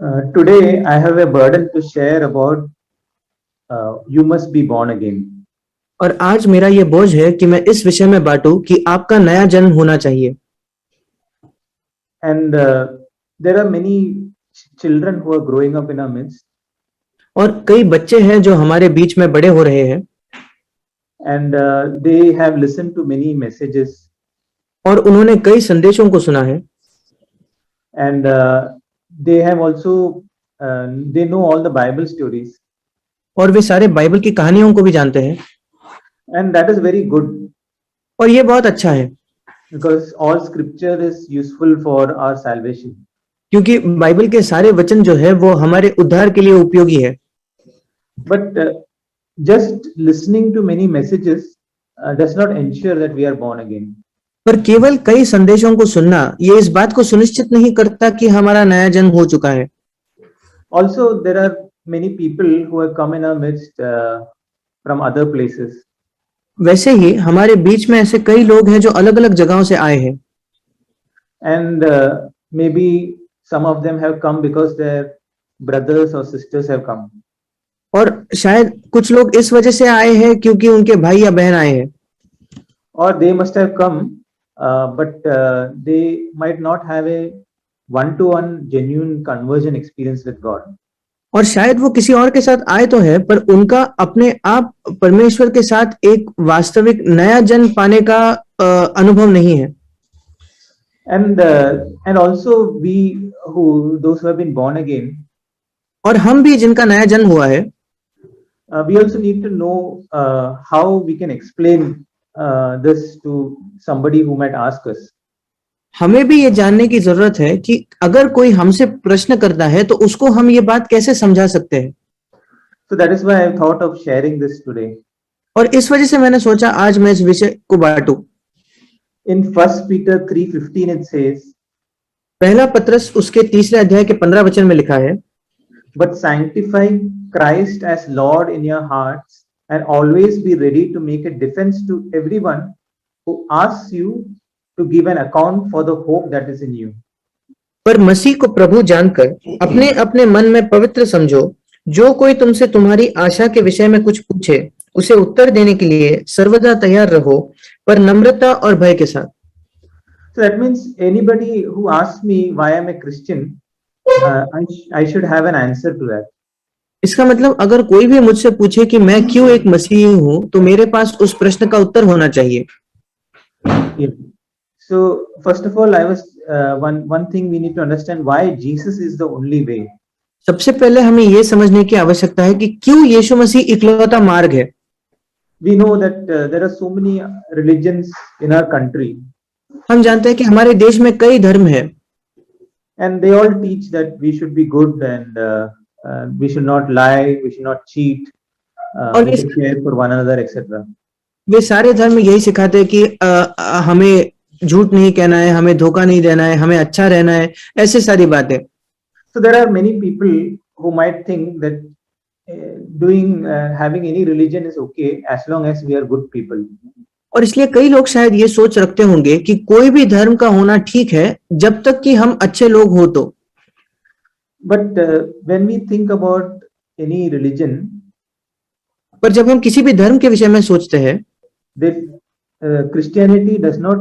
Today, I have a burden to share about you must be born again. और आज मेरा ये बोझ है कि मैं इस विषय में बांटूं कि आपका नया जन्म होना चाहिए। And there are many children who are growing up in our midst, और कई बच्चे हैं जो हमारे बीच में बड़े हो रहे हैं and they have listened to many messages, और उन्होंने कई संदेशों को सुना है and they have also they know all the Bible stories, और वे सारे बाइबल की कहानियों को भी जानते हैं। and that is very good और ये बहुत अच्छा है because all scripture is useful for our salvation. क्योंकि बाइबल के सारे वचन जो है वो हमारे उद्धार के लिए उपयोगी है। But just listening to many messages does not ensure that we are born again. पर केवल कई संदेशों को सुनना ये इस बात को सुनिश्चित नहीं करता कि हमारा नया जन्म हो चुका है। Also, there are many people who have come in our midst from other places, वैसे ही हमारे बीच में ऐसे कई लोग हैं जो अलग अलग जगहों से आए हैं and maybe some of them have come because their brothers or sisters have come, और शायद कुछ लोग इस वजह से आए हैं क्योंकि उनके भाई या बहन आए हैं or they must have come, but they might not have a one-to-one genuine conversion experience with God. और शायद वो किसी और के साथ आए तो है पर उनका अपने आप परमेश्वर के साथ एक वास्तविक नया जन्म पाने का अनुभव नहीं है। And also we who those who have been born again, और हम भी जिनका नया जन्म हुआ है we also need to know how we can explain this to somebody who might ask us. हमें भी ये जानने की जरूरत है कि अगर कोई हमसे प्रश्न करता है तो उसको हम ये बात कैसे समझा सकते हैं। So that is why I thought of sharing this today. और इस वजह से मैंने सोचा आज मैं इस विषय को बांटूं। In 1 Peter 3:15 it says, पहला पत्रस उसके 3 अध्याय के 15 वचन में लिखा है, but sanctify Christ as Lord in your hearts and always be ready to make a defense to everyone who asks you to give an account for the hope that is in you. पर मसीह को प्रभु जानकर अपने अपने मन में पवित्र समझो। जो कोई तुमसे तुम्हारी आशा के विषय में कुछ पूछे उसे उत्तर देने के लिए सर्वदा तैयार रहो, पर नम्रता और भय के साथ। So that means anybody who asks me why I'm a Christian, I should have an answer to that. इसका मतलब अगर कोई भी मुझसे पूछे कि मैं क्यों एक मसीही हूं तो मेरे पास उस प्रश्न का उत्तर होना चाहिए। Yeah. So first of all, I was one thing we need to understand why Jesus is the only way. सबसे पहले हमें यह समझने की आवश्यकता है कि क्यों यीशु मसीह इकलौता मार्ग है। We know that there are so many religions in our country, हम जानते हैं कि हमारे देश में कई धर्म है and they all teach that we should be good and we should not lie, we should not cheat, और we should care for one another, etc. वे सारे धर्म यही सिखाते हैं कि हमें झूठ नहीं कहना है, हमें धोखा नहीं देना है, हमें अच्छा रहना है, ऐसे सारी बातें। So there are many people who might think that having any religion is okay as long as we are good people. और इसलिए कई लोग शायद ये सोच रखते होंगे कि कोई भी धर्म का होना ठीक है जब तक कि हम अच्छे लोग हो तो। But when we think about any religion, पर जब हम किसी भी धर्म के विषय में सोचते हैं that Christianity does not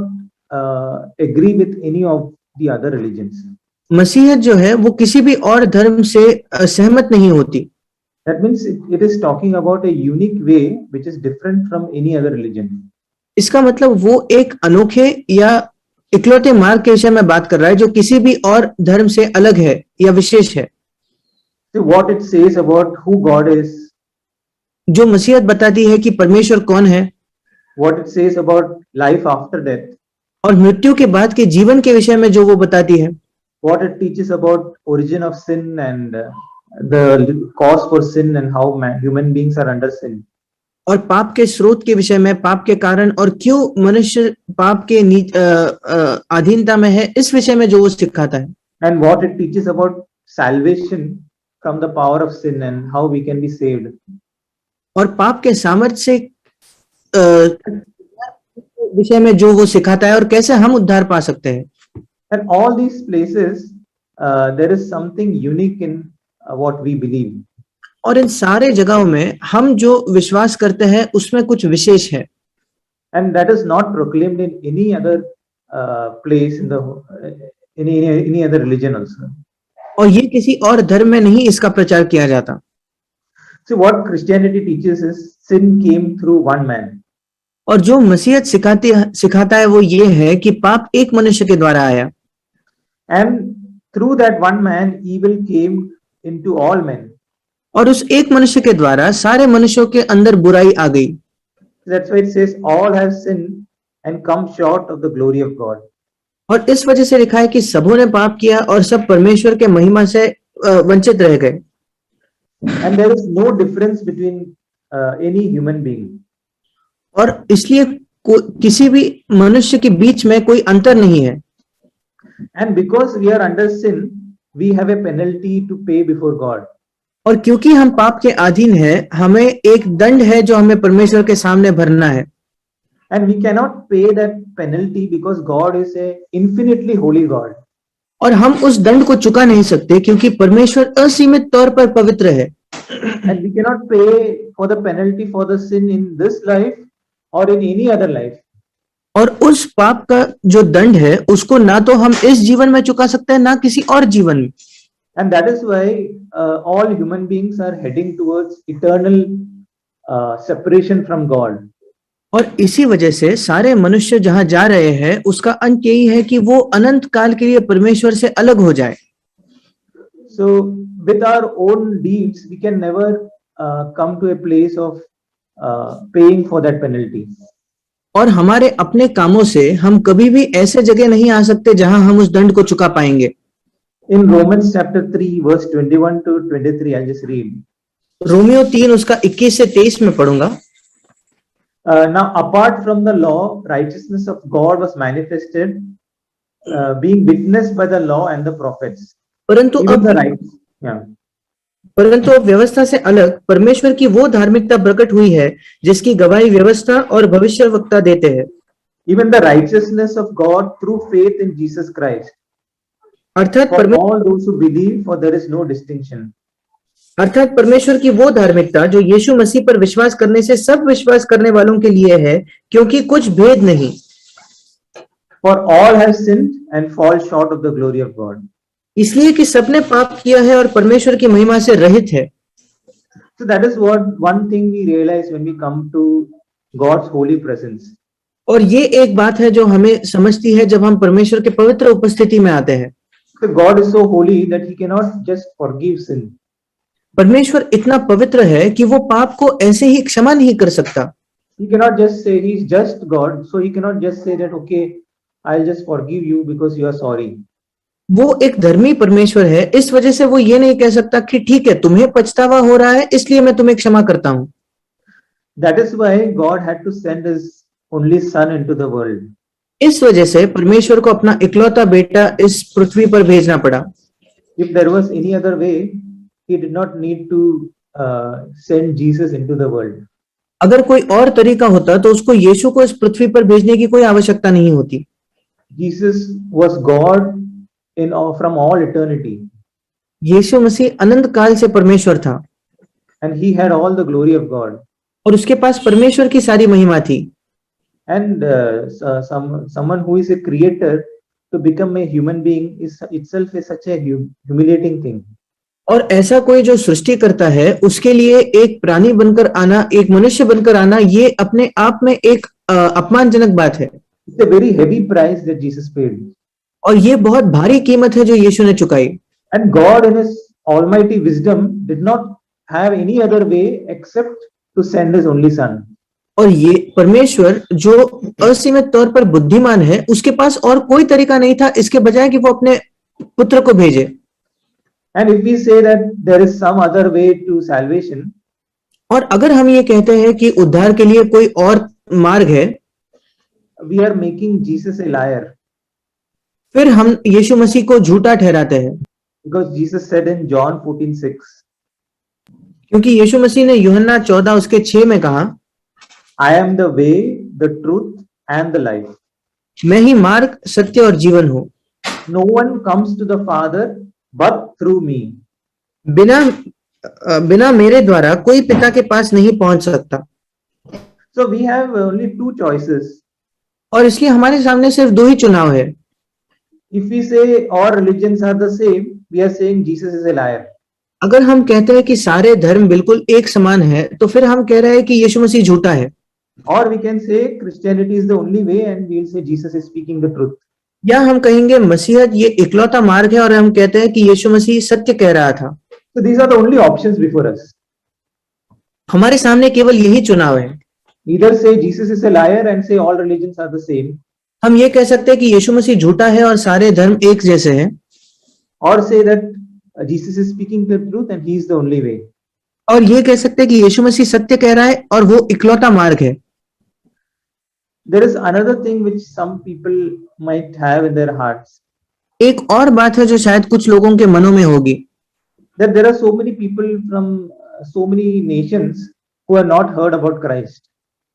agree with any of the other religions. मसीहत जो है वो किसी भी और धर्म से सहमत नहीं होती। That means it is talking about a unique way which is different from any other religion. इसका मतलब वो एक अनोखे या इकलौते मार्ग के विषय में बात कर रहा है जो किसी भी और धर्म से अलग है या विशेष है। So what it says about who God is, जो मसीहत बताती है कि परमेश्वर कौन है, what it says about life after death, और मृत्यु के बाद के जीवन के विषय में जो वो बताती है, what it teaches about origin of sin and the cause for sin and how human beings are under sin. और पाप के स्रोत के विषय में, पाप के कारण और क्यों मनुष्य पाप के अधीनता में है, इस विषय में जो वो सिखाता है। And what it teaches about salvation from the power of sin and how we can be saved. और पाप के सामर्थ्य से विषय में जो वो सिखाता है और कैसे हम उद्धार पा सकते हैं। And all these places there is something unique in what we believe. और इन सारे जगहों में हम जो विश्वास करते हैं उसमें कुछ विशेष है, And that is not proclaimed in any other place in the any other religion also. और ये किसी और धर्म में नहीं इसका प्रचार किया जाता। So what Christianity teaches is sin came through one man. और जो मसीहत सिखाता है वो ये है कि पाप एक मनुष्य के द्वारा आया, And through that one man, evil came into all men. और उस एक मनुष्य के द्वारा सारे मनुष्यों के अंदर बुराई आ गई। That's why it says all have sinned and come short of the glory of God. और इस वजह से लिखा है कि सबों ने पाप किया और सब परमेश्वर के महिमा से वंचित रह गए। And there is no difference between any human being. और इसलिए किसी भी मनुष्य के बीच में कोई अंतर नहीं है। And because we are under sin, we have a penalty to pay before God. और क्योंकि हम पाप के अधीन हैं, हमें एक दंड है जो हमें परमेश्वर के सामने भरना है। And we cannot pay that penalty because God is a infinitely holy God. और हम उस दंड को चुका नहीं सकते क्योंकि परमेश्वर असीमित तौर पर पवित्र है। And we cannot pay for the penalty for the sin in this life or in any other life. और उस पाप का जो दंड है उसको ना तो हम इस जीवन में चुका सकते हैं ना किसी और जीवन में। And that is why all human beings are heading towards eternal separation from God. और इसी वजह से सारे मनुष्य जहां जा रहे हैं उसका अंत यही है कि वो अनंत काल के लिए परमेश्वर से अलग हो जाए। So with our own deeds, we can never come to a place of paying for that penalty. और हमारे अपने कामों से हम कभी भी ऐसे जगह नहीं आ सकते जहां हम उस दंड को चुका पाएंगे। In Romans chapter 3 verse 21 to 23, I'll just read. Romeo 3 उसका 21 से 23 में पढ़ूंगा। Now apart from the law, righteousness of God was manifested, being witnessed by the law and the prophets. परंतु Even the rights, yeah. परंतु अब व्यवस्था से अलग परमेश्वर की वो धार्मिकता प्रकट हुई है जिसकी गवाही व्यवस्था और भविष्यवक्ता देते हैं। Even the righteousness of God through faith in Jesus Christ. अर्थात For all those who believe, for there is no distinction. परमेश्वर की वो धार्मिकता जो यीशु मसीह पर विश्वास करने से सब विश्वास करने वालों के लिए है, क्योंकि कुछ भेद नहीं। For all have sinned and fall short of the glory of God. इसलिए कि सबने पाप किया है और परमेश्वर की महिमा से रहित है। So that is what one thing we realize when we come to God's holy presence. और ये एक बात है जो हमें समझती है जब हम परमेश्वर के पवित्र उपस्थिति में आते हैं। So God is so holy that he cannot just forgive sin. परमेश्वर इतना पवित्र है कि वो पाप को ऐसे ही क्षमा नहीं कर सकता। He cannot just say, he's just God, so he cannot just say that, okay, I'll just forgive you because you are sorry. वो एक धर्मी परमेश्वर है, इस वजह से वो ये नहीं कह सकता कि ठीक है तुम्हें पछतावा हो रहा है इसलिए मैं तुम्हें क्षमा करता हूँ। That is why God had to send his only son into the world. इस वजह से परमेश्वर को अपना इकलौता बेटा इस पृथ्वी पर भेजना पड़ा। If there was any other way, he did not need to send Jesus into the world. अगर कोई और तरीका होता तो उसको यीशु को इस पृथ्वी पर भेजने की कोई आवश्यकता नहीं होती। Jesus was God from all eternity. यीशु मसीह अनंत काल से परमेश्वर था। And he had all the glory of God. और उसके पास परमेश्वर की सारी महिमा थी। And someone who is a creator to become a human being is itself is such a humiliating thing. और ऐसा कोई जो सृष्टि करता है उसके लिए एक प्राणी बनकर आना, एक मनुष्य बनकर आना, ये अपने आप में एक अपमानजनक बात है। It's a very heavy price that Jesus paid. और ये बहुत भारी कीमत है जो यीशु ने चुकाई। And God in his almighty wisdom did not have any other way except to send his only son. और ये परमेश्वर जो असीमित तौर पर बुद्धिमान है उसके पास और कोई तरीका नहीं था इसके बजाय कि वो अपने पुत्र को भेजे। And if we say that there is some other way to salvation, और अगर हम ये कहते हैं कि उद्धार के लिए कोई और मार्ग है, we are making Jesus a liar. फिर हम यीशु मसीह को झूठा ठहराते हैं। Because Jesus said in John 14:6, क्योंकि यीशु मसीह ने यूहन्ना 14 उसके 6 में कहा, I am the way, the truth and the life. मैं ही मार्ग, सत्य और जीवन हूँ। no one comes to the Father but through me. बिना बिना मेरे द्वारा कोई पिता के पास नहीं पहुंच सकता। So we have only two choices. और इसलिए हमारे सामने सिर्फ दो ही चुनाव है। If we say all religions are the same, we are saying Jesus is a liar. अगर हम कहते हैं कि सारे धर्म बिल्कुल एक समान है, तो फिर हम कह रहे हैं कि यीशु मसीह झूठा है। Or we can say Christianity is the only way and we'll say Jesus is speaking the truth. या हम कहेंगे मसीहत ये इकलौता मार्ग है और हम कहते हैं कि यीशु मसीह सत्य कह रहा था। So these are the only options before us. हमारे सामने केवल यही चुनाव है। Either say Jesus is a liar and say all religions are the same, हम ये कह सकते हैं कि यीशु मसीह झूठा है और सारे धर्म एक जैसे हैं, or say that Jesus is speaking the truth and he is the only way. और ये कह सकते हैं कि यीशु मसीह सत्य कह रहा है और वो इकलौता मार्ग है। There is another thing which some people might have in their hearts, एक और बात है जो शायद कुछ लोगों के मनों में होगी, that there are so many people from so many nations who have not heard about Christ.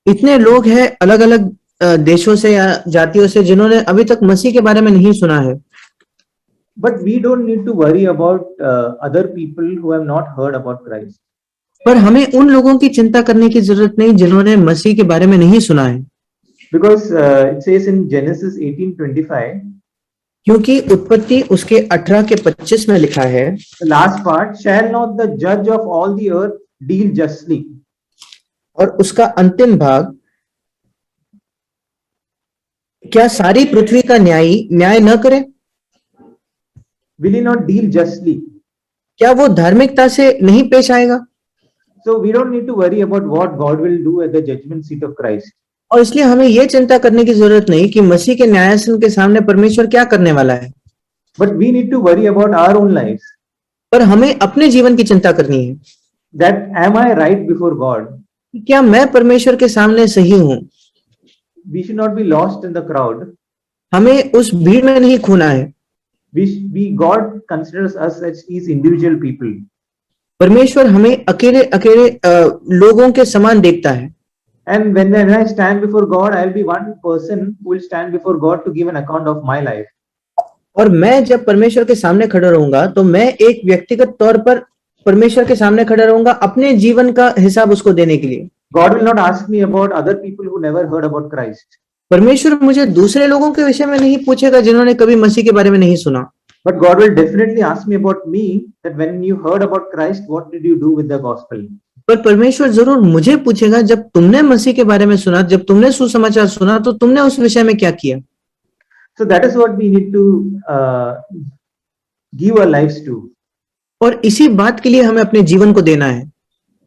इतने लोग हैं अलग अलग देशों से या जातियों से जिन्होंने अभी तक मसीह के बारे में नहीं सुना है। But we don't need to worry about other people who have not heard about Christ. पर हमें उन लोगों की चिंता करने की जरूरत नहीं जिन्होंने मसीह के बारे में नहीं सुना है, Because it says in Genesis 18:25, क्योंकि उत्पत्ति उसके 18 के 25 में लिखा है, the last part, shall not the judge of all the earth deal justly? और उसका अंतिम भाग, क्या सारी पृथ्वी का न्यायी न्याय न करे? Will he not deal justly? क्या वो धार्मिकता से नहीं पेश आएगा? So we don't need to worry about what God will do at the judgment seat of Christ. और इसलिए हमें ये चिंता करने की जरूरत नहीं कि मसीह के न्यायासन के सामने परमेश्वर क्या करने वाला है, But we need to worry about our own lives. पर हमें अपने जीवन की चिंता करनी है That am I right before God? कि क्या मैं परमेश्वर के सामने सही हूँ। We should not be lost in the crowd. हमें उस भीड़ में नहीं खोना है। God considers us as these individual people. परमेश्वर हमें अकेले अकेले लोगों के समान देखता है। And when I stand before God, I'll be one person who will stand before God to give an account of my life. और मैं जब परमेश्वर के सामने खड़ा रहूंगा तो मैं एक व्यक्तिगत तौर पर परमेश्वर के सामने खड़ा रहूंगा अपने जीवन का हिसाब उसको देने के लिए। God will not ask me about other people who never heard about Christ. परमेश्वर मुझे दूसरे लोगों के विषय में नहीं पूछेगा जिन्होंने कभी मसीह के बारे में नहीं सुना। But God will definitely ask me about me, that when you heard about Christ, what did you do with the gospel? पर परमेश्वर जरूर मुझे पूछेगा जब तुमने मसीह के बारे में सुना, जब तुमने सुसमाचार सुना, तो तुमने उस विषय में क्या किया। So that is what we need to give our lives to. और इसी बात के लिए हमें अपने जीवन को देना है।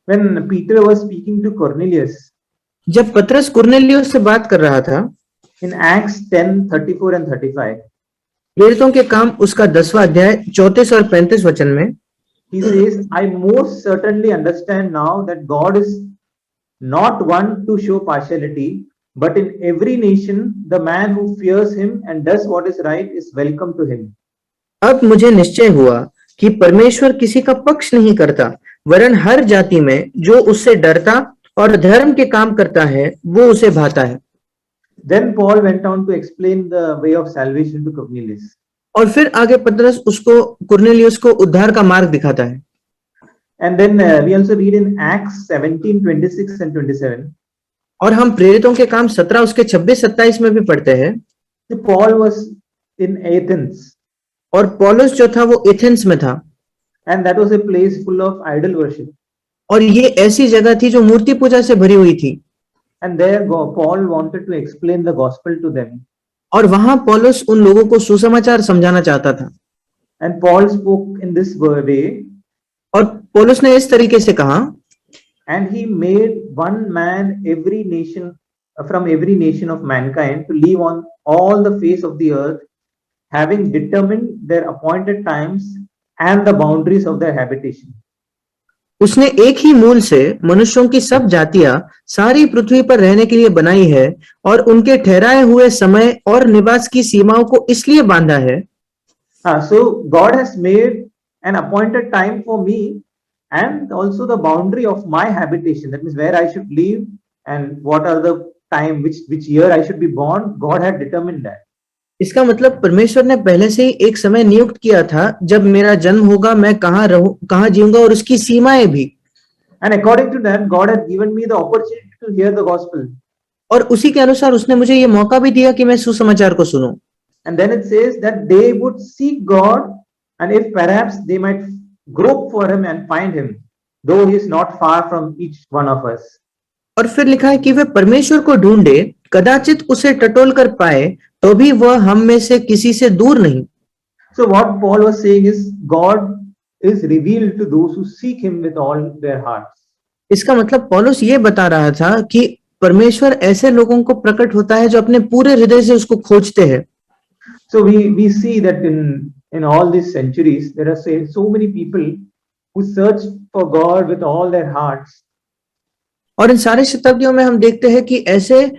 When Peter was speaking to Cornelius, जब पतरस कुरनेलियुस से बात कर रहा था, in Acts 10:34 and 35, प्रेरितों के काम उसका 10वां अध्याय 34 और 35 वचन में, he says, I most certainly understand now that God is not one to show partiality, but in every nation the man who fears him and does what is right is welcome to him. अब मुझे निश्चय हुआ कि परमेश्वर किसी का पक्ष नहीं करता, वरन हर जाति में जो उससे डरता और धर्म के काम करता है वो उसे भाता है। Then Paul went on to explain the way of salvation to Cornelius. और फिर आगे पतरस उसको कुरनेलियुस को उद्धार का मार्ग दिखाता है। And then we also read in Acts 17:26 and 27. और हम प्रेरितों के काम 17 उसके 26-27 में भी पढ़ते हैं। So Paul was in Athens, और पौलुस जो था वो एथेंस में था, and that was a place full of idol worship. और ये ऐसी जगह थी जो मूर्ति पूजा से भरी हुई थी। And there Paul wanted to explain the gospel to them. और वहां पौलुस उन लोगों को सुसमाचार समझाना चाहता था। And Paul spoke in this way. और पौलुस ने इस तरीके से कहा, And he made one man every nation from every nation of mankind to live on all the face of the earth, having determined their appointed times and the boundaries of their habitation. उसने एक ही मूल से मनुष्यों की सब जातियां सारी पृथ्वी पर रहने के लिए बनाई है और उनके ठहराए हुए समय और निवास की सीमाओं को इसलिए बांधा है। So God has made an appointed time for me and also the boundary of my habitation. That means where I should live and what are the time, which year I should be born. God had determined that. इसका मतलब परमेश्वर ने पहले से ही एक समय नियुक्त किया था जब मेरा जन्म होगा, मैं कहाँ जीऊंगा और उसकी सीमाएं भी। And according to that, God had given me the opportunity to hear the gospel. और उसी के अनुसार उसने मुझे ये मौका भी दिया कि मैं सुसमाचार को सुनूं। And then it says that they would seek God, and if perhaps they might grope for him and find him, though he is not far from each one of us. और फिर लिखा है कि वे परमेश्वर को ढूंढे, कदाचित उसे टटोल कर पाए, तो भी वह हम में से किसी से दूर नहीं। So what Paul was saying is God is revealed to those who seek him with all their hearts. इसका मतलब पौलुस ये बता रहा था कि परमेश्वर ऐसे लोगों को प्रकट होता है जो अपने पूरे हृदय से उसको खोजते हैं। So we see that in all these centuries there are so many people who search for God with all their hearts. और इन सारे शताब्दियों में हम देखते हैं कि ऐसे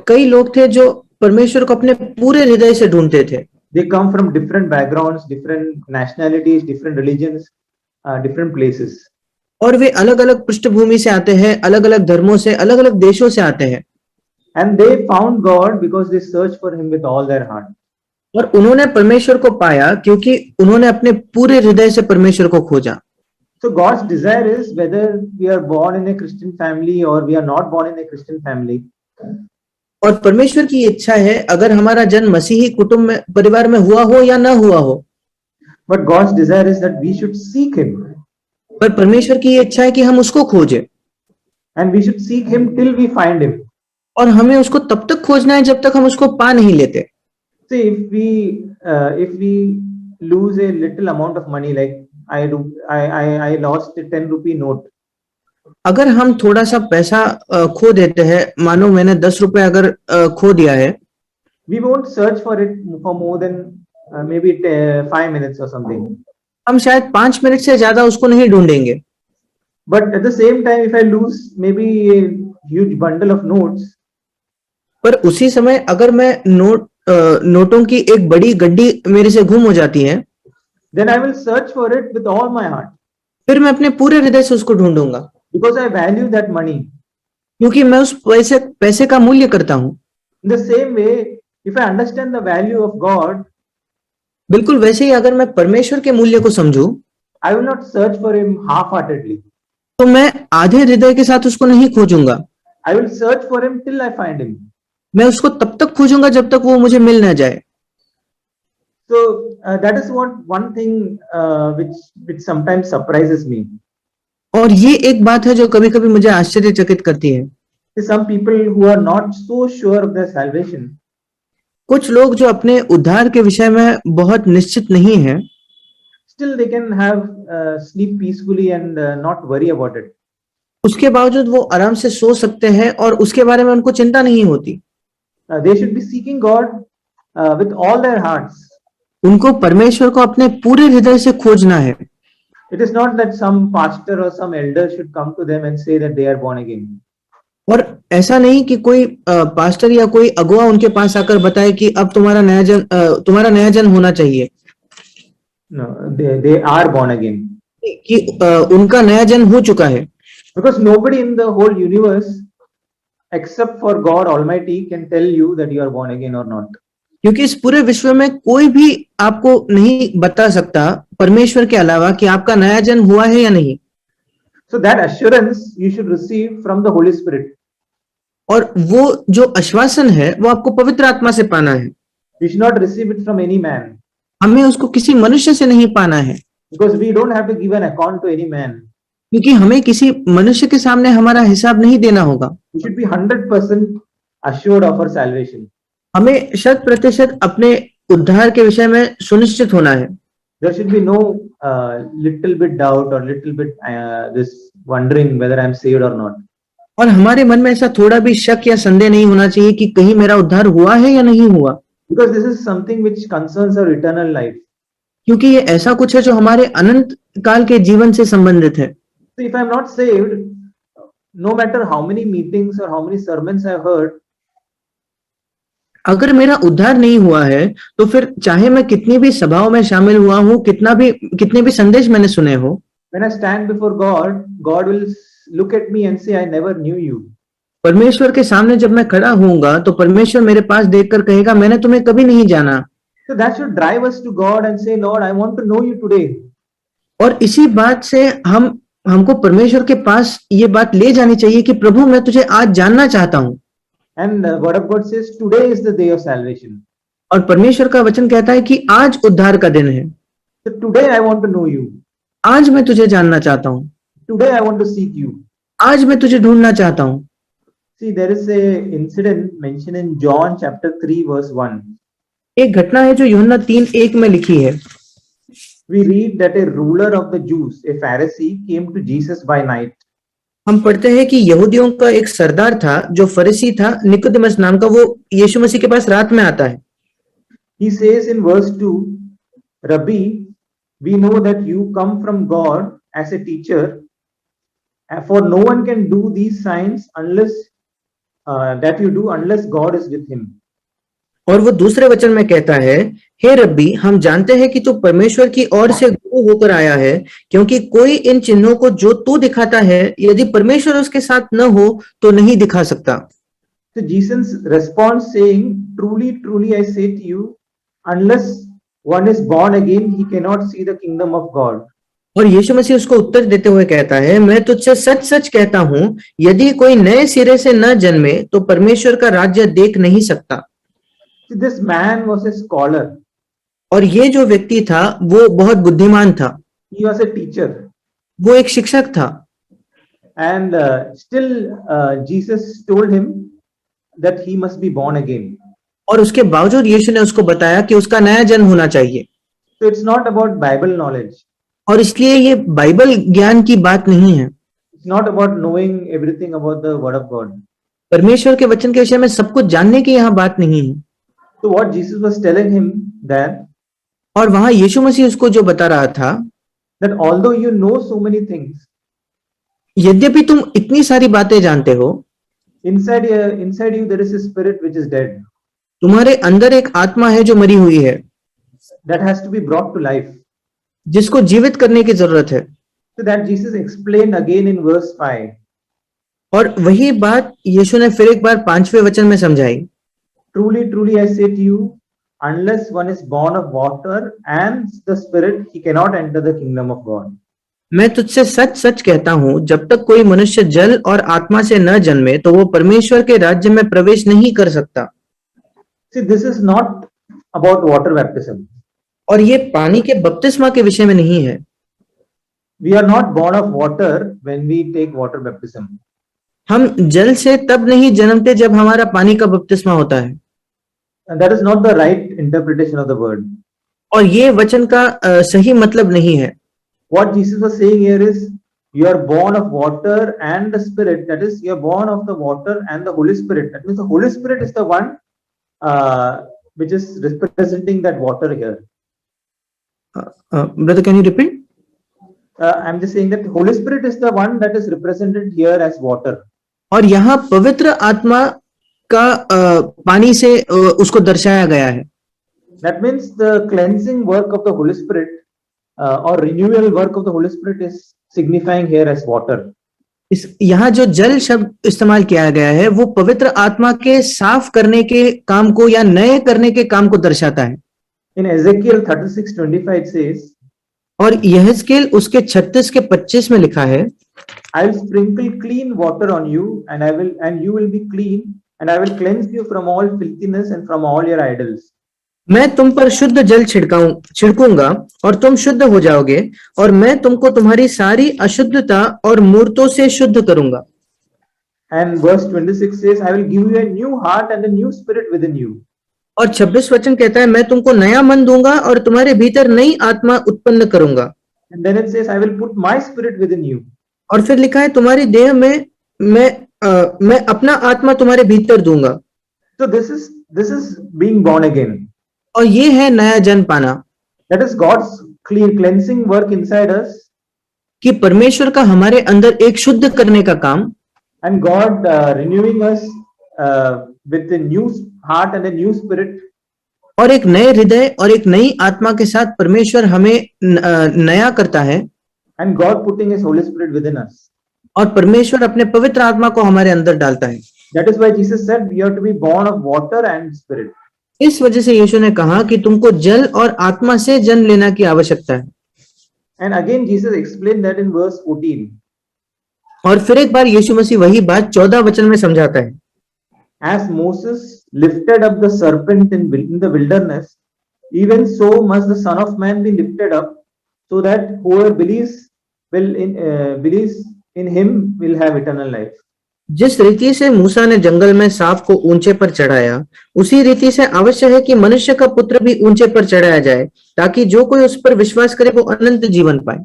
कई लोग थे जो परमेश्वर को अपने पूरे हृदय से ढूंढते थे। They come from different backgrounds, different nationalities, different religions, different places. और वे अलग अलग पृष्ठभूमि से आते हैं, अलग अलग धर्मों से, अलग अलग देशों से आते हैं। And they found God because they searched for him with all their heart. और उन्होंने परमेश्वर को पाया क्योंकि उन्होंने अपने पूरे हृदय से परमेश्वर को खोजा। So God's desire is whether we are born in a Christian family or we are not born in a Christian family. और परमेश्वर की इच्छा है अगर हमारा जन्म मसीही कुटुंब में, परिवार में हुआ हो या ना हुआ हो। But God's desire is that we should seek him. पर परमेश्वर की ये इच्छा है कि हम उसको खोजें। And we should seek him till we find him. और हमें उसको तब तक खोजना है जब तक हम उसको पा नहीं लेते। See, if we lose a little amount of money, like I lost a 10 rupee note. अगर हम थोड़ा सा पैसा खो देते हैं, मानो मैंने 10 रुपए अगर खो दिया है, we won't search for it for more than maybe 5 minutes or something. हम शायद 5 मिनट से ज्यादा उसको नहीं ढूंढेंगे। But at the same time, if I lose maybe a huge bundle of notes, पर उसी समय अगर मैं नोटों की एक बड़ी गड्डी मेरे से गुम हो जाती है, then I will search for it with all my heart. फिर मैं अपने पूरे हृदय से उसको ढूंढूंगा। Because I value that money. क्योंकि मैं उस पैसे का मूल्य करता हूं। In the same way, if I understand the value of God, बिल्कुल वैसे ही अगर मैं परमेश्वर के मूल्य को समझूं, I will not search for him half-heartedly. तो मैं आधे हृदय के साथ उसको नहीं खोजूंगा। I will search for him till I find him. मैं उसको तब तक खोजूंगा जब तक वो मुझे मिल ना जाए। So that is one thing which sometimes surprises me. और ये एक बात है जो कभी-कभी मुझे आश्चर्यचकित करती है। Some people who are not so sure of their salvation, कुछ लोग जो अपने उद्धार के विषय में बहुत निश्चित नहीं हैं, still they can have sleep peacefully and not worry about it. उसके बावजूद वो आराम से सो सकते हैं और उसके बारे में उनको चिंता नहीं होती। They should be seeking God with all their hearts. उनको परमेश्वर को अपने पूरे हृदय से खोजना है। It is not that some pastor or some elder should come to them and say that they are born again. और ऐसा नहीं कि कोई पास्टर या कोई अगुवा उनके पास आकर बताए कि अब तुम्हारा नया जन्म होना चाहिए। No, they are born again. कि उनका नया जन्म हो चुका है। Because nobody in the whole universe except for God Almighty can tell you that you are born again or not. क्योंकि इस पूरे विश्व में कोई भी आपको नहीं बता सकता परमेश्वर के अलावा कि आपका नया जन्म हुआ है या नहीं। So that assurance you should receive from the Holy Spirit. और वो जो आश्वासन है वो आपको पवित्र आत्मा से पाना है। You should not receive it from any man. हमें उसको किसी मनुष्य से नहीं पाना है। Because we don't have to give an account to any man. क्योंकि हमें किसी मनुष्य के सामने हमारा हिसाब नहीं देना होगा। We should be 100% assured of our salvation. हमें 100% अपने उद्धार के विषय में सुनिश्चित होना है। There should be no little bit doubt or little bit this wondering whether I am saved or not. और हमारे मन में ऐसा थोड़ा भी शक या संदेह नहीं होना चाहिए कि कहीं मेरा उद्धार हुआ है या नहीं हुआ। Because this is something which concerns our eternal life. क्योंकि ये ऐसा कुछ है जो हमारे अनंत काल के जीवन से संबंधित है। So if I am not saved, no matter how many meetings or how many sermons I have heard, अगर मेरा उद्धार नहीं हुआ है तो फिर चाहे मैं कितनी भी सभाओं में शामिल हुआ हूं, कितने भी संदेश मैंने सुने हो, when I stand before God, God will look at me and say, I never knew you. परमेश्वर के सामने जब मैं खड़ा होऊंगा तो परमेश्वर मेरे पास देखकर कहेगा, मैंने तुम्हें कभी नहीं जाना। So that should drive us to God and say, Lord, I want to know you today. और इसी बात से हमको परमेश्वर के पास ये बात ले जानी चाहिए कि प्रभु मैं तुझे आज जानना चाहता हूँ। And the word of God says, today is the day of salvation. और परमेश्वर का वचन कहता है कि आज उद्धार का दिन है। So today I want to know you. आज मैं तुझे जानना चाहता हूँ। Today I want to seek you. आज मैं तुझे ढूंढना चाहता हूँ। See, there is a incident mentioned in John chapter 3 verse 1. एक घटना है जो यूहन्ना 3:1 में लिखी है। We read that a ruler of the Jews, a Pharisee, came to Jesus by night. हम पढ़ते हैं कि यहूदियों का एक सरदार था जो फरीसी था, निकोदेमस नाम का, वो यीशु मसीह के पास रात में आता है। He says in verse 2, Rabbi, we know that you come from God as a teacher, for no one can do these signs unless that you do unless God is with him. और वो दूसरे वचन में कहता है, हे रब्बी, हम जानते हैं कि तू परमेश्वर की ओर से गुरु होकर आया है, क्योंकि कोई इन चिन्हों को जो तू दिखाता है यदि परमेश्वर उसके साथ न हो तो नहीं दिखा सकता। So Jesus responds saying, truly, truly I say to you, unless one is born again, he cannot see the kingdom of God. और यीशु मसीह उसको उत्तर देते हुए कहता है, मैं तुझसे सच सच कहता हूं, यदि कोई नए सिरे से न जन्मे तो परमेश्वर का राज्य देख नहीं सकता। See, this man was a scholar. और ये जो व्यक्ति था वो बहुत बुद्धिमान था। He was a teacher. वो एक शिक्षक था। And still Jesus told him that he must be born again. और उसके बावजूद यीशु ने उसको बताया कि उसका नया जन्म होना चाहिए। So it's not about Bible knowledge. और इसलिए ये बाइबल ज्ञान की बात नहीं है। It's not about knowing everything about the word of God. परमेश्वर के वचन के विषय में सब कुछ जानने की यहाँ बात नहीं है। So what Jesus was telling him that और वहां यीशु मसीह उसको जो बता रहा था, that although you know so many things, यद्यपि तुम इतनी सारी बातें जानते हो, inside you there is a spirit which is dead, तुम्हारे अंदर एक आत्मा है जो मरी हुई है, that has to be brought to life. जिसको जीवित करने की जरूरत है। So that Jesus explained again in verse 5. और वही बात यीशु ने फिर एक बार 5वें वचन में समझाई। Truly, truly I say to you, unless one is born of water and the spirit, he cannot enter the kingdom of God. मैं तुझसे सच सच कहता हूं, जब तक कोई मनुष्य जल और आत्मा से न जन्मे तो वो परमेश्वर के राज्य में प्रवेश नहीं कर सकता। See, this is not about water baptism. और ये पानी के बपतिस्मा के विषय में नहीं है। We are not born of water when we take water baptism. हम जल से तब नहीं जन्मते जब हमारा पानी का बपतिस्मा होता है। And that is not the right interpretation of the word. और ये वचन का सही मतलब नहीं है। What Jesus was saying here is, you are born of water and the Spirit. That is, you are born of the water and the Holy Spirit. That means the Holy Spirit is the one which is representing that water here. Brother, can you repeat? I'm just saying that the Holy Spirit is the one that is represented here as water. और यहाँ पवित्र आत्मा का पानी से उसको दर्शाया गया है। That means the cleansing work of the Holy Spirit or renewal work of the Holy Spirit is signifying here as water. यहाँ जो जल शब्द इस्तेमाल किया गया है वो पवित्र आत्मा के साफ करने के काम को या नए करने के काम को दर्शाता है। In Ezekiel 36:25 it says, और यहेजकेल उसके 36 के 25 में लिखा है, I will sprinkle clean water on you and you will be clean and I will cleanse you from all filthiness and from all your idols. मैं तुम पर शुद्ध जल छिड़कूंगा और तुम शुद्ध हो जाओगे और मैं तुमको तुम्हारी सारी अशुद्धता और मूर्तों से शुद्ध करूंगा। And verse 26 says, I will give you a new heart and a new spirit within you. और 26 वचन कहता है, मैं तुमको नया मन दूंगा और तुम्हारे भीतर नई आत्मा उत्पन्न करूंगा। And then it says, I will put my spirit within you. और फिर लिखा है, तुम्हारी देह में मैं अपना आत्मा तुम्हारे भीतर दूंगा। So this is being born again. और ये है नया जन्म पाना। That is God's cleansing work inside us. कि परमेश्वर का हमारे अंदर एक शुद्ध करने का काम। And God renewing us with a new heart and a new spirit. और एक नए हृदय और एक नई आत्मा के साथ परमेश्वर हमें नया करता है। And God putting His Holy Spirit within us. और परमेश्वर अपने पवित्र आत्मा को हमारे अंदर डालता है। That is why Jesus said we have to be born of water and spirit. इस वजह से यीशु ने कहा कि तुमको जल और आत्मा से जन्म लेना की आवश्यकता है। And again Jesus explained that in verse 14. और फिर एक बार यीशु मसीह वही बात 14 वचन में समझाता है। As Moses lifted up the serpent in the wilderness, even so must the Son of Man be lifted up, so that whoever believes in him will have eternal life. जिस रीति से मूसा ने जंगल में सांप को ऊंचे पर चढ़ाया, उसी रीति से आवश्यक है कि मनुष्य का पुत्र भी ऊंचे पर चढ़ाया जाए, ताकि जो कोई उस पर विश्वास करे वो अनंत जीवन पाए।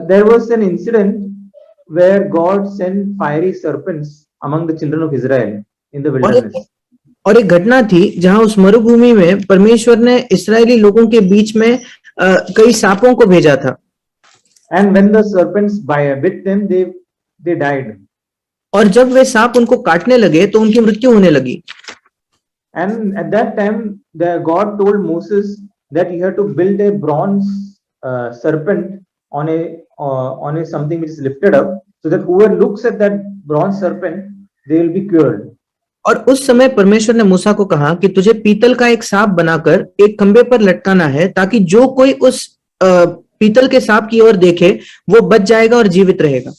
There was an incident where God sent fiery serpents among the children of Israel in the wilderness. और एक घटना थी जहां उस मरुभूमि में परमेश्वर ने इस्राएली लोगों के बीच में कई सांपों को भेजा था। And when the serpents bit them, they died. और जब वे सांप उनको काटने लगे तो उनकी मृत्यु होने लगी। And at that time, God told Moses that he had to build a bronze serpent on a something which is lifted up, so that whoever looks at that bronze serpent, they will be cured. और उस समय परमेश्वर ने मूसा को कहा कि तुझे पीतल का एक सांप बनाकर एक खंबे पर लटकाना है, ताकि जो कोई उस पीतल के सांप की ओर देखे वो बच जाएगा और जीवित रहेगा।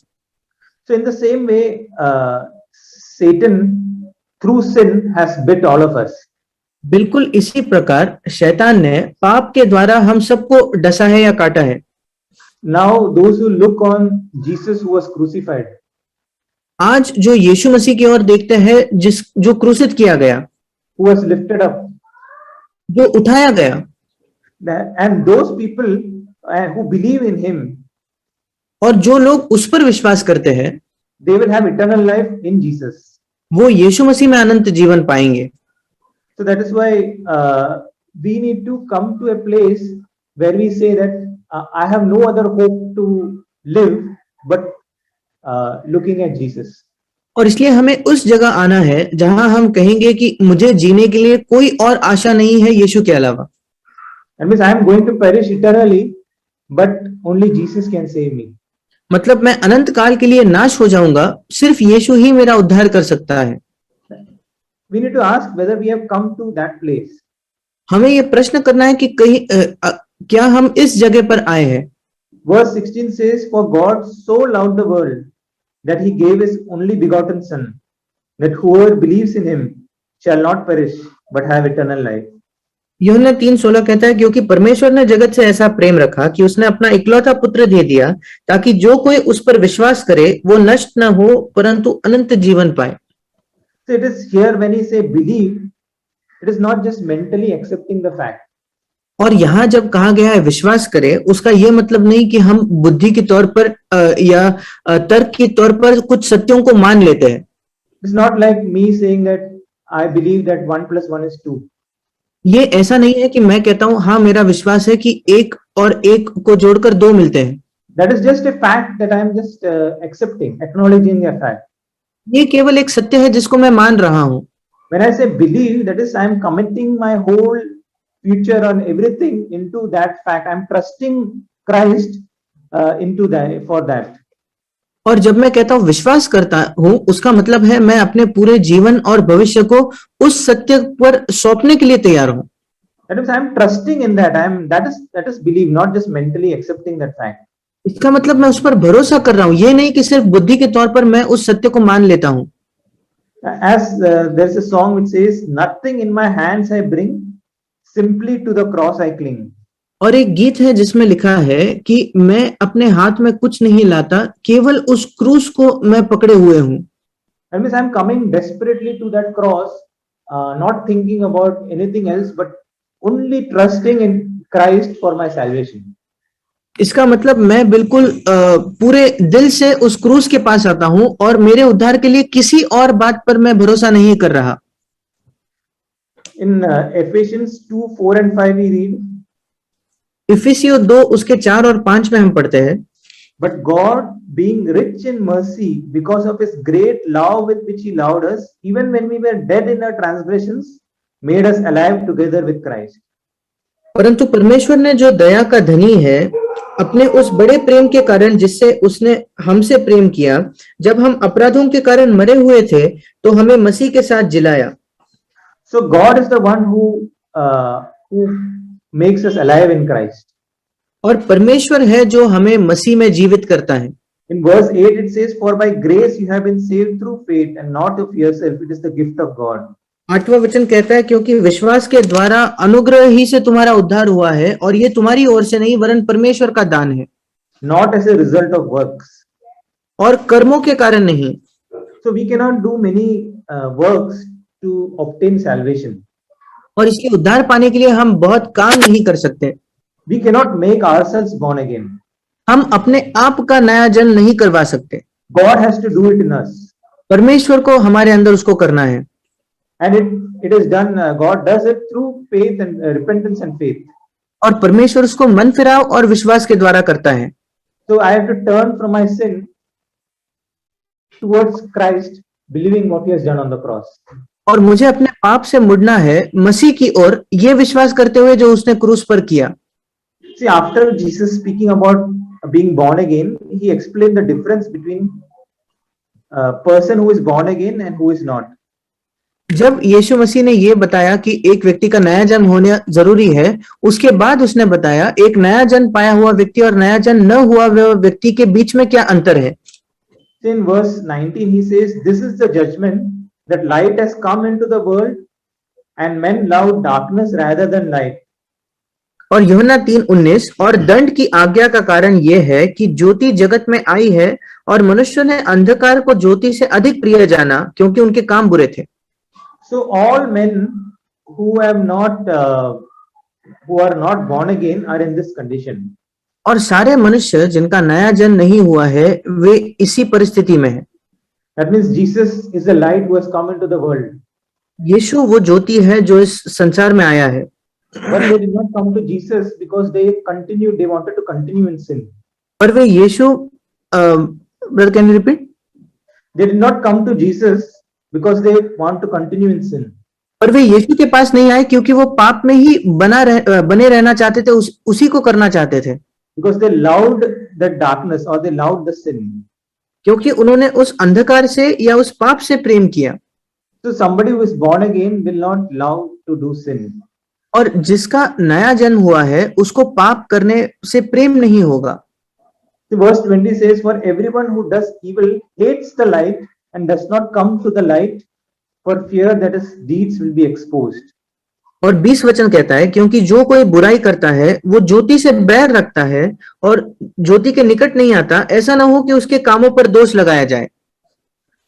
So in the same way, Satan through sin has bit all of us. बिल्कुल इसी प्रकार शैतान ने पाप के द्वारा हम सबको डसा है या काटा है। Now those who look on Jesus who was crucified, आज जो यीशु मसीह की ओर देखते हैं, जो क्रूसित किया गया, who was lifted up, जो उठाया गया, and those people who believe in him, और जो लोग उस पर विश्वास करते हैं, they will have eternal life in Jesus. वो यीशु मसीह में अनंत जीवन पाएंगे। So that is why we need to come to a place where we say that I have no other hope to live but looking at Jesus. और इसलिए हमें उस जगह आना है जहां हम कहेंगे कि मुझे जीने के लिए कोई और आशा नहीं है यीशु के अलावा। That means I am going to perish eternally, but only Jesus can save me. मतलब मैं अनंत काल के लिए नाश हो जाऊंगा, सिर्फ यीशु ही मेरा उद्धार कर सकता है। We need to ask whether we have come to that place. हमें ये प्रश्न करना है कि कहीं क्या हम इस जगह पर आए हैं। Verse 16 says, "For God so loved the world that he gave his only begotten Son, that whoever believes in him shall not perish but have eternal life." यूहन्ना 3:16 कहता है, क्योंकि परमेश्वर ने जगत से ऐसा प्रेम रखा कि उसने अपना इकलौता पुत्र दे दिया, ताकि जो कोई उस पर विश्वास करे वो नष्ट न हो परंतु अनंत जीवन पाए। So it is here when he say believe, it is not just mentally accepting the fact. और यहाँ जब कहा गया है विश्वास करे, उसका ये मतलब नहीं कि हम बुद्धि के तौर पर या तर्क के तौर पर कुछ सत्यों को मान लेते हैं। It's not like me saying that I believe that 1 + 1 is 2. ये ऐसा नहीं है कि मैं कहता हूं हाँ मेरा विश्वास है कि 1 और 1 को जोड़कर 2 मिलते हैं। That is just a fact that I am just accepting, acknowledging a fact. ये केवल एक सत्य है जिसको मैं मान रहा हूं। When I say believe, that is I am committing my whole future and everything into that fact. I am trusting Christ into that, for that. और जब मैं कहता हूं विश्वास करता हूं, उसका मतलब है मैं अपने पूरे जीवन और भविष्य को उस सत्य पर सौंपने के लिए तैयार हूं। That means I am trusting in that. That is believe, not just mentally accepting that fact. इसका मतलब मैं उस पर भरोसा कर रहा हूं, ये नहीं कि सिर्फ बुद्धि के तौर पर मैं उस सत्य को मान लेता हूं। As there's a song which says, "Nothing in my hands I bring, simply to the cross I cling." और एक गीत है जिसमें लिखा है कि मैं अपने हाथ में कुछ नहीं लाता, केवल उस क्रूस को मैं पकड़े हुए हूं। That means I'm coming desperately to that cross, not thinking about anything else, but only trusting in Christ for my salvation. इसका मतलब मैं बिल्कुल पूरे दिल से उस क्रूस के पास आता हूं और मेरे उद्धार के लिए किसी और बात पर मैं भरोसा नहीं कर रहा। In Ephesians 2:4 and 5 we read, इफिसियों 2 उसके 4 और 5 में हम पढ़ते हैं, "But God, being rich in mercy, because of his great love with which he loved us, even when we were dead in our transgressions, made us alive together with Christ." परंतु परमेश्वर ने जो दया का धनी है, अपने उस बड़े प्रेम के कारण जिससे उसने हमसे प्रेम किया, जब हम अपराधों के कारण मरे हुए थे तो हमें मसीह के साथ जिलाया। So God is the one who makes us alive in Christ. और परमेश्वर है जो हमें मसीह में जीवित करता है। In verse 8 it says, "For by grace you have been saved through faith, and not of yourself; it is the gift of God." 8वां वचन कहता है, क्योंकि विश्वास के द्वारा अनुग्रह ही से तुम्हारा उद्धार हुआ है, और ये तुम्हारी ओर से नहीं वरन परमेश्वर का दान है, Not as a result of works. और कर्मों के कारण नहीं। So we cannot do many works to obtain salvation. और इसके उद्धार पाने के लिए हम बहुत काम नहीं कर सकते। We cannot make ourselves born again. हम अपने आप का नया जन्म नहीं करवा सकते। God has to do it in us. परमेश्वर को हमारे अंदर उसको करना है। And it is done, God does it through faith and repentance and faith. और परमेश्वर उसको मन फिराव और विश्वास के द्वारा करता है। So I have to turn from my sin towards Christ, believing what he has done on the cross. और मुझे अपने पाप से मुड़ना है मसीह की ओर, ये विश्वास करते हुए जो उसने क्रूस पर किया। See, after Jesus speaking about being born again, he explained the difference between a person who is born again and who is not. जब यीशु मसीह ने ये बताया कि एक व्यक्ति का नया जन्म होना जरूरी है, उसके बाद उसने बताया एक नया जन्म पाया हुआ व्यक्ति और नया जन्म न हुआ व्यक्ति के बीच में क्या अंतर है। In verse 19 he says, "This is the judgment, that light has come into the world, and men loved darkness rather than light." और यूहन्ना 3:19, और दंड की आज्ञा का कारण यह है कि ज्योति जगत में आई है और मनुष्य ने अंधकार को ज्योति से अधिक प्रिय जाना, क्योंकि उनके काम बुरे थे। So all men who are not born again are in this condition. और सारे मनुष्य जिनका नया जन्म नहीं हुआ है वे इसी परिस्थिति में है। That means Jesus is the light who has come into the world. यीशु वो ज्योति है जो इस संसार में आया है। But they did not come to Jesus because they wanted to continue in sin. पर वे यीशु, brother can you repeat? They did not come to Jesus because they want to continue in sin. पर वे यीशु के पास नहीं आए क्योंकि वो पाप में ही बने रहना चाहते थे, उसी को करना चाहते थे। Because they loved the darkness or they loved the sin. क्योंकि उन्होंने उस अंधकार से या उस पाप से प्रेम किया। So somebody who is born again will not love to do sin. और जिसका नया जन्म हुआ है उसको पाप करने से प्रेम नहीं होगा। The verse 20 says, "For everyone who does evil hates the light and does not come to the light for fear that his deeds will be exposed." और 20 वचन कहता है, क्योंकि जो कोई बुराई करता है वो ज्योति से बैर रखता है और ज्योति के निकट नहीं आता, ऐसा ना हो कि उसके कामों पर दोष लगाया जाए।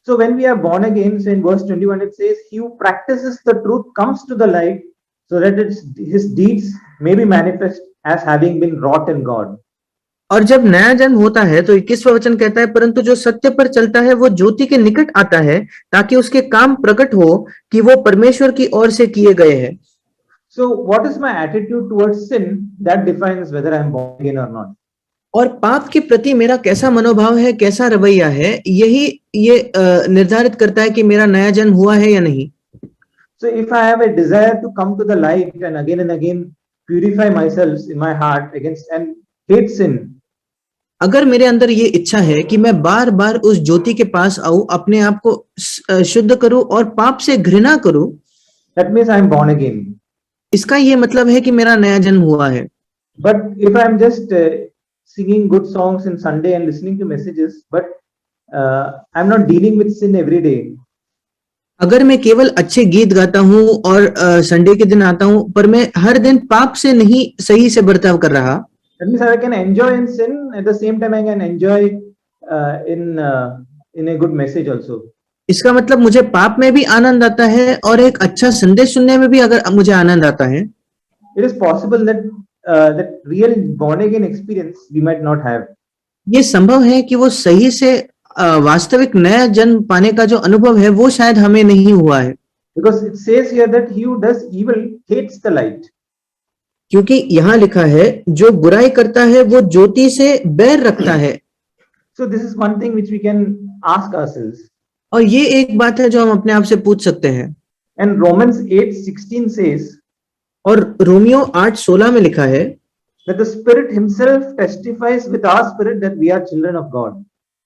So when we are born again, so in verse 21 it says, "He who practices the truth comes to the light, so that his deeds may be manifest as having been wrought in God." और जब नया जन्म होता है तो 21वां वचन कहता है, परंतु जो सत्य पर चलता है वो ज्योति के निकट आता है, ताकि उसके काम प्रकट हो कि वो परमेश्वर की ओर से किए गए हैं। So what is my attitude towards sin? That defines whether I am born again or not. और पाप के प्रति मेरा कैसा मनोभाव है, कैसा रवैया है, यही ये निर्धारित करता है कि मेरा नया जन्म हुआ है या नहीं। So if I have a desire to come to the light and again purify myself in my heart against and hate sin, अगर मेरे अंदर ये इच्छा है कि मैं बार बार उस ज्योति के पास आऊं, अपने आप को शुद्ध करूं और पाप से घृणा करूं, that means I am born again. इसका ये मतलब है कि मेरा नया जन्म हुआ है। But if I am just singing good songs in Sunday and listening to messages, but I am not dealing with sin every day, अगर मैं केवल अच्छे गीत गाता हूं और संडे के दिन आता हूं, पर मैं हर दिन पाप से नहीं सही से बर्ताव कर रहा, that means I can enjoy in sin at the same time I can enjoy in a good message also. इसका मतलब मुझे पाप में भी आनंद आता है और एक अच्छा संदेश सुनने में भी अगर मुझे आनंद आता है। It is possible that that real born again experience we might not have. ये संभव है कि वो सही से वास्तविक नया जन्म पाने का जो अनुभव है वो शायद हमें नहीं हुआ है। Because it says here that he who does evil hates the light. क्योंकि यहाँ लिखा है जो बुराई करता है वो ज्योति से बैर रखता है। So this is one thing which we can ask ourselves. और ये एक बात है जो हम अपने आप से पूछ सकते हैं। And Romans 8:16 says, और रोमियो 8:16 में लिखा है, that the Spirit Himself testifies with our spirit that we are children of God.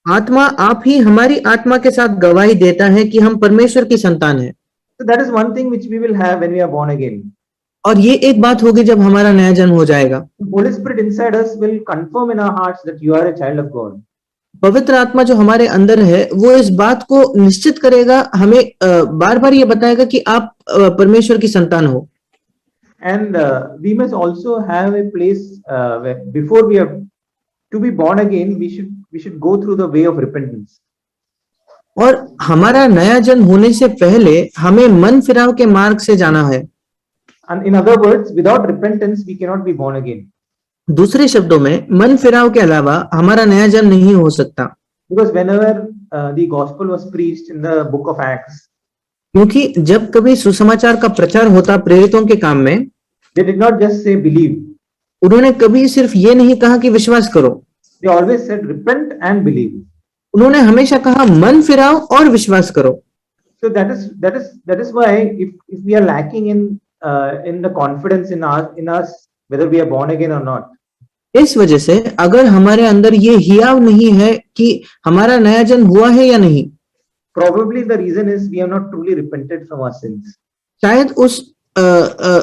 आत्मा आप ही हमारी आत्मा के साथ गवाही देता है कि हम परमेश्वर की संतान हैं। So that is one thing which we will have when we are born again. और ये एक बात होगी जब हमारा नया जन्म हो जाएगा। The Holy Spirit inside us will confirm in our hearts that you are a child of God. पवित्र आत्मा जो हमारे अंदर है वो इस बात को निश्चित करेगा, हमें बार बार ये बताएगा कि आप परमेश्वर की संतान हो। And we must also have a place where before we have to be born again, we should go through the way of repentance. और हमारा नया जन्म होने से पहले हमें मन फिराव के मार्ग से जाना है। And in other words, without repentance, we cannot be born again. दूसरे शब्दों में मन फिराव के अलावा हमारा नया जन्म नहीं हो सकता। Because whenever the gospel was preached in the book of Acts, क्योंकि जब कभी सुसमाचार का प्रचार होता प्रेरितों के काम में, they did not just say believe. उन्होंने कभी सिर्फ ये नहीं कहा कि विश्वास करो, They always said repent and believe. उन्होंने हमेशा कहा मन फिराओ और विश्वास करो। So that is why if we are lacking in the confidence in us whether we are born again or not, इस वजह से अगर हमारे अंदर ये हियाव नहीं है कि हमारा नया जन्म हुआ है या नहीं, probably the reason is we have not truly repented from our sins. शायद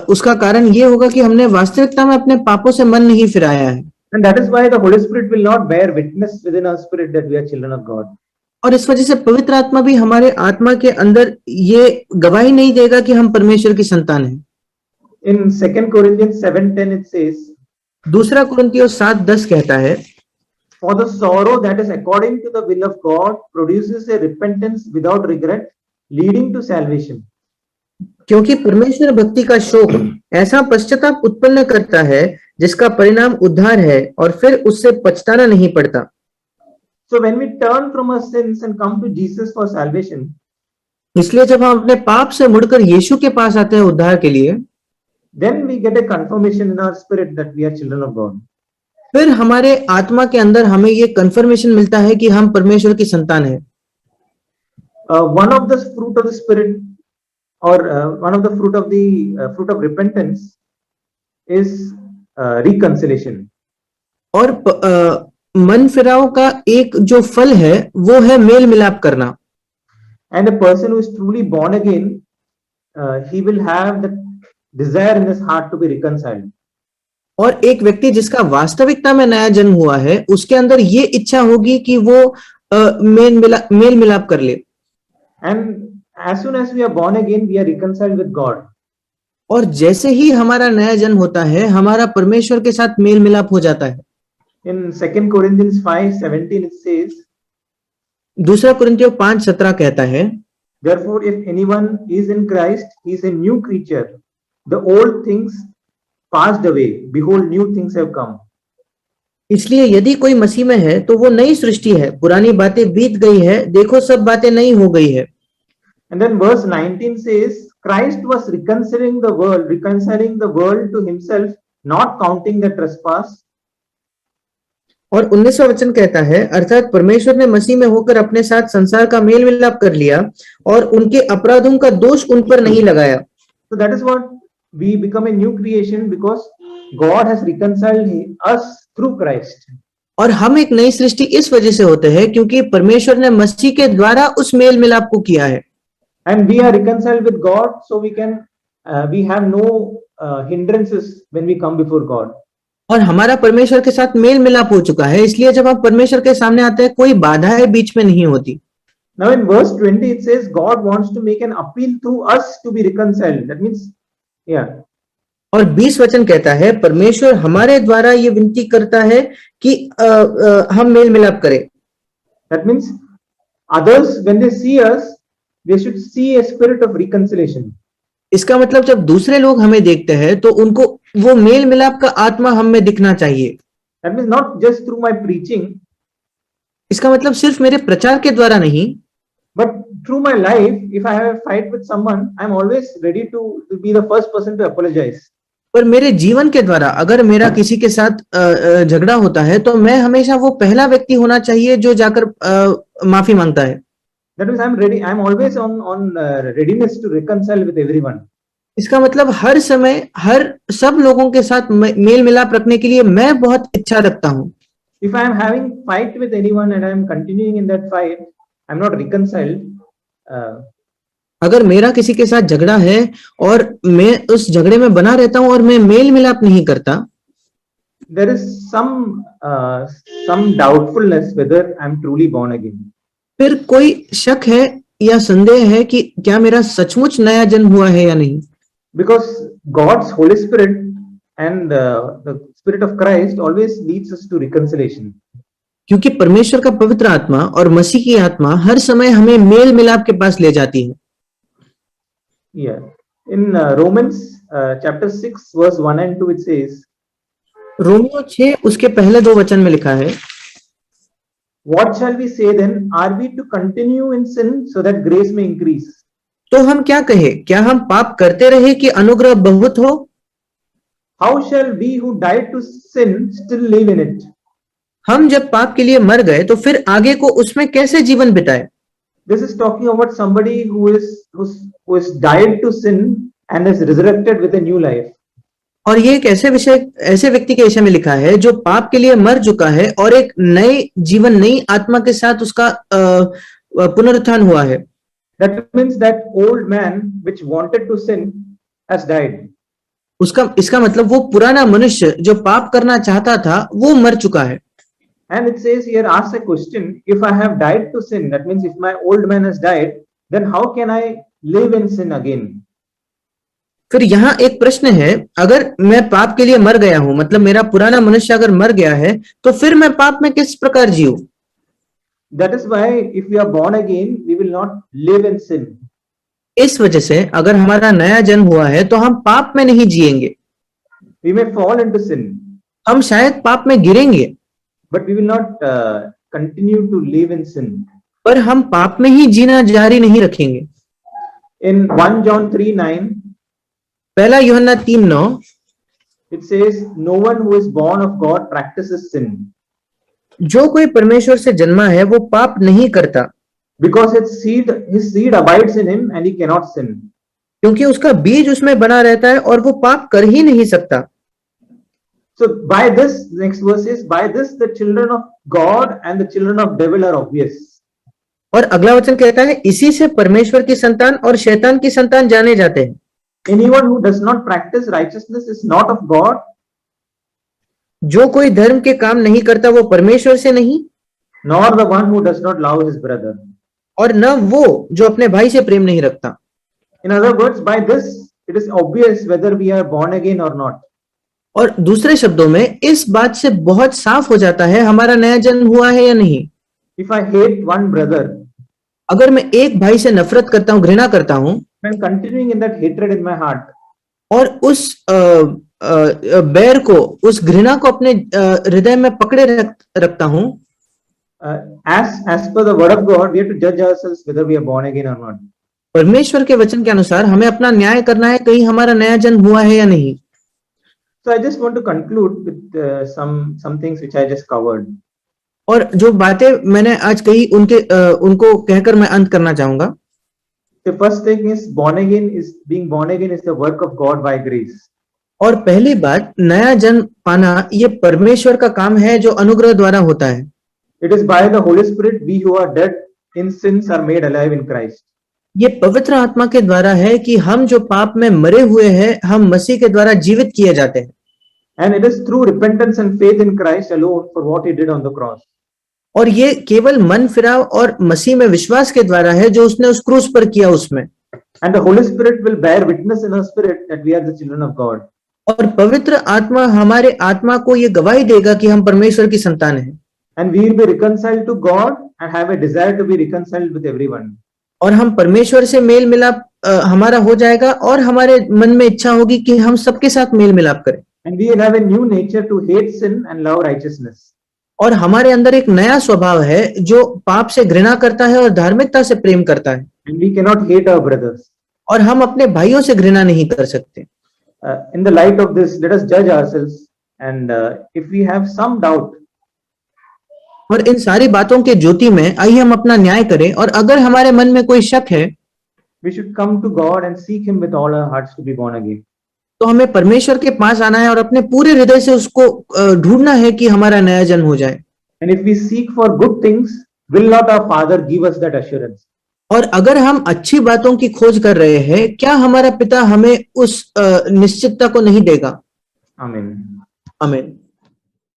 उसका कारण ये होगा कि हमने वास्तविकता में अपने पापों से मन नहीं फिराया है। And that is why the Holy Spirit will not bear witness within our spirit that we are children of God. और इस वजह से पवित्र आत्मा भी हमारे आत्मा के अंदर ये गवाही नहीं देगा कि हम परमेश्वर की संतान हैं। In 2 Corinthians 7:10 it says, दूसरा कुरिन्थियों 7:10 कहता है, for the sorrow that is according to the will of God produces a repentance without regret leading to salvation. क्योंकि परमेश्वर भक्ति का शोक ऐसा पश्चाताप उत्पन्न करता है जिसका परिणाम उद्धार है और फिर उससे पछताना नहीं पड़ता। So when we turn from our sins and come to Jesus for salvation, इसलिए जब हम अपने पाप से मुड़कर यीशु के पास आते हैं उद्धार के लिए, then we get a confirmation in our spirit that we are children of God. फिर हमारे आत्मा के अंदर हमें ये कंफर्मेशन मिलता है कि हम परमेश्वर की संतान हैं। One of the fruit of the spirit or one of the fruit of repentance is reconciliation. और मन फिराव का एक जो फल है वो है मेल मिलाप करना। And a person who is truly born again, he will have the desire in his heart to be reconciled. और एक व्यक्ति जिसका वास्तविकता में नया जन्म हुआ है उसके अंदर ये इच्छा होगी कि वो मेल मिलाप कर ले। And as soon as we are born again, we are reconciled with God. और जैसे ही हमारा नया जन्म होता है हमारा परमेश्वर के साथ मेल मिलाप हो जाता है। In 2 Corinthians 5:17 it says, दूसरा कुरिन्थियों 5:17 कहता है, therefore if anyone is in Christ, he is a new creature. The old things passed away, behold new things have come. इसलिए यदि कोई मसीह में है तो वो नई सृष्टि है, पुरानी बातें बीत गई है, देखो सब बातें नई हो गई है। And then verse 19 says, Christ was reconciling the world to himself, not counting the trespass. और 19वां वचन कहता है, अर्थात परमेश्वर ने मसीह में होकर अपने साथ संसार का मेल मिलाप कर लिया और उनके अपराधों का दोष उन पर नहीं लगाया। So that is what we become a new creation because God has reconciled us through Christ. और हम एक नई सृष्टि इस वजह से होते हैं क्योंकि परमेश्वर ने मसीह के द्वारा उस मेल मिलाप को किया है। And we are reconciled with God, so we have no hindrances when we come before God. और हमारा परमेश्वर के साथ मेल मिलाप हो चुका है, इसलिए जब हम परमेश्वर के सामने आते हैं कोई बाधाएं बीच में नहीं होती। Now in verse 20 it says God wants to make an appeal through us to be reconciled. That means, yeah. और 20 वचन कहता है परमेश्वर हमारे द्वारा ये विनती करता है कि हम मेल मिलाप करें। That means others when they see us, they should see a spirit of reconciliation. इसका मतलब जब दूसरे लोग हमें देखते हैं तो उनको वो मेल मिलाप का आत्मा हम में दिखना चाहिए। That means not just through my preaching, इसका मतलब सिर्फ मेरे प्रचार के द्वारा नहीं, but through my life. If I have a fight with someone, I'm always ready to be the first person to apologize. पर मेरे जीवन के द्वारा अगर मेरा किसी के साथ झगड़ा होता है तो मैं हमेशा वो पहला व्यक्ति होना चाहिए जो जाकर माफी मांगता है। That means I'm ready. I'm always on readiness to reconcile with everyone. इसका मतलब हर समय हर सब लोगों के साथ मेल मिलाप रखने के लिए मैं बहुत इच्छा रखता हूँ। If I am having fight with anyone and I am continuing in that fight, I'm not reconciled. अगर मेरा किसी के साथ झगड़ा है और मैं उस झगड़े में बना रहता हूँ और मैं मेल मिलाप नहीं करता, There is some doubtfulness whether I'm truly born again. फिर कोई शक है या संदेह है कि क्या मेरा सचमुच नया जन्म हुआ है या नहीं। Because God's Holy Spirit and the Spirit of Christ always leads us to reconciliation. क्योंकि परमेश्वर का पवित्र आत्मा और मसीह की आत्मा हर समय हमें मेल मिलाप के पास ले जाती है। Yeah. In Romans chapter 6 verse 1 and 2 it says, Romeo 6 उसके पहले 2 वचन में लिखा है, What shall we say then? Are we to continue in sin so that grace may increase? तो हम क्या कहे, क्या हम पाप करते रहे कि अनुग्रह बहुत हो? How shall we who died to sin still live in it? हम जब पाप के लिए मर गए तो फिर आगे को उसमें कैसे जीवन बिताए? This is talking about somebody who is died to sin and is resurrected with a new life. और ये एक ऐसे व्यक्ति के विषय में लिखा है जो पाप के लिए मर चुका है और एक नए जीवन, नई आत्मा के साथ उसका पुनरुत्थान हुआ है। That means that old man which wanted to sin has died. इसका मतलब वो पुराना मनुष्य जो पाप करना चाहता था वो मर चुका है। And it says here, ask a question, if I have died to sin, that means if my old man has died, then how can I live in sin again? फिर यहाँ एक प्रश्न है, अगर मैं पाप के लिए मर गया हूं, मतलब मेरा पुराना मनुष्य अगर मर गया है, तो फिर मैं पाप में किस प्रकार जीऊं? That is why if we are born again, we will not live in sin. इस वजह से अगर हमारा नया जन्म हुआ है तो हम पाप में नहीं जिएंगे। We may fall into sin, हम शायद पाप में गिरेंगे, but we will not continue to live in sin. पर हम पाप में ही जीना जारी नहीं रखेंगे। In 1 John 3:9, पहला यूहन्ना 3:9 it says, no one who is born of God practices sin, जो कोई परमेश्वर से जन्मा है वो पाप नहीं करता, because his seed abides in him and he cannot sin. क्योंकि उसका बीज उसमें बना रहता है और वो पाप कर ही नहीं सकता। So by this, next verse is, by this the children of God and the children of devil are obvious. और अगला वचन कहता है, इसी से परमेश्वर की संतान और शैतान की संतान जाने जाते हैं। Anyone who does not practice righteousness is not of God. जो कोई धर्म के काम नहीं करता वो परमेश्वर से नहीं, nor the one who does not love his brother. और न वो जो अपने भाई से प्रेम नहीं रखता। In other words, by this it is obvious whether we are born again or not. और दूसरे शब्दों में इस बात से बहुत साफ हो जाता है हमारा नया जन्म हुआ है या नहीं। If I hate one brother, अगर मैं एक भाई से नफरत करता हूँ, घृणा करता हूँ, I'm continuing in that hatred in my heart, और उस बैर को, उस घृणा को अपने हृदय में पकड़े रखता हूँ, as per the word of God, we have to judge ourselves whether we are born again or not. परमेश्वर के वचन के अनुसार हमें अपना न्याय करना है, कहीं हमारा नया जन्म हुआ है या नहीं। So I just want to conclude with some things which I just covered. और जो बातें मैंने आज कही उनको कहकर मैं अंत करना चाहूंगा। The first thing is being born again is the work of God by grace. और पहली बात, नया जन्म पाना ये परमेश्वर का काम है जो अनुग्रह द्वारा होता है। It is by the Holy Spirit we who are dead in sins are made alive in Christ. ये पवित्र आत्मा के द्वारा है कि हम जो पाप में मरे हुए हैं, हम मसीह के द्वारा जीवित किए जाते हैं। And it is through repentance and faith in Christ alone for what he did on the cross. और ये केवल मन फिराव और मसीह में विश्वास के द्वारा है जो उसने उस क्रूस पर किया उसमें। And the Holy Spirit will bear witness in our spirit that we are the children of God. और पवित्र आत्मा हमारे आत्मा को ये गवाही देगा कि हम परमेश्वर की संतान हैं। And we will be reconciled to God and have a desire to be reconciled with everyone. और हम परमेश्वर से मेल मिलाप हमारा हो जाएगा और हमारे मन में इच्छा होगी कि हम सबके साथ मेल मिलाप करें। And we will have a new nature to hate sin and love righteousness. और हमारे अंदर एक नया स्वभाव है जो पाप से घृणा करता है और धार्मिकता से प्रेम करता है। And we cannot hate our brothers. और हम अपने भाइयों से घृणा नहीं कर सकते। In the light of this, let us judge ourselves, and if we have some doubt, और इन सारी बातों के ज्योति में आइए हम अपना न्याय करें, और अगर हमारे मन में कोई शक है, we should come to God and seek Him with all our hearts to be born again. तो हमें परमेश्वर के पास आना है और अपने पूरे हृदय से उसको ढूंढना है कि हमारा नया जन्म हो जाए। And if we seek for good things, will not our Father give us that assurance? और अगर हम अच्छी बातों की खोज कर रहे हैं, क्या हमारा पिता हमें उस निश्चितता को नहीं देगा? Amen. आमीन।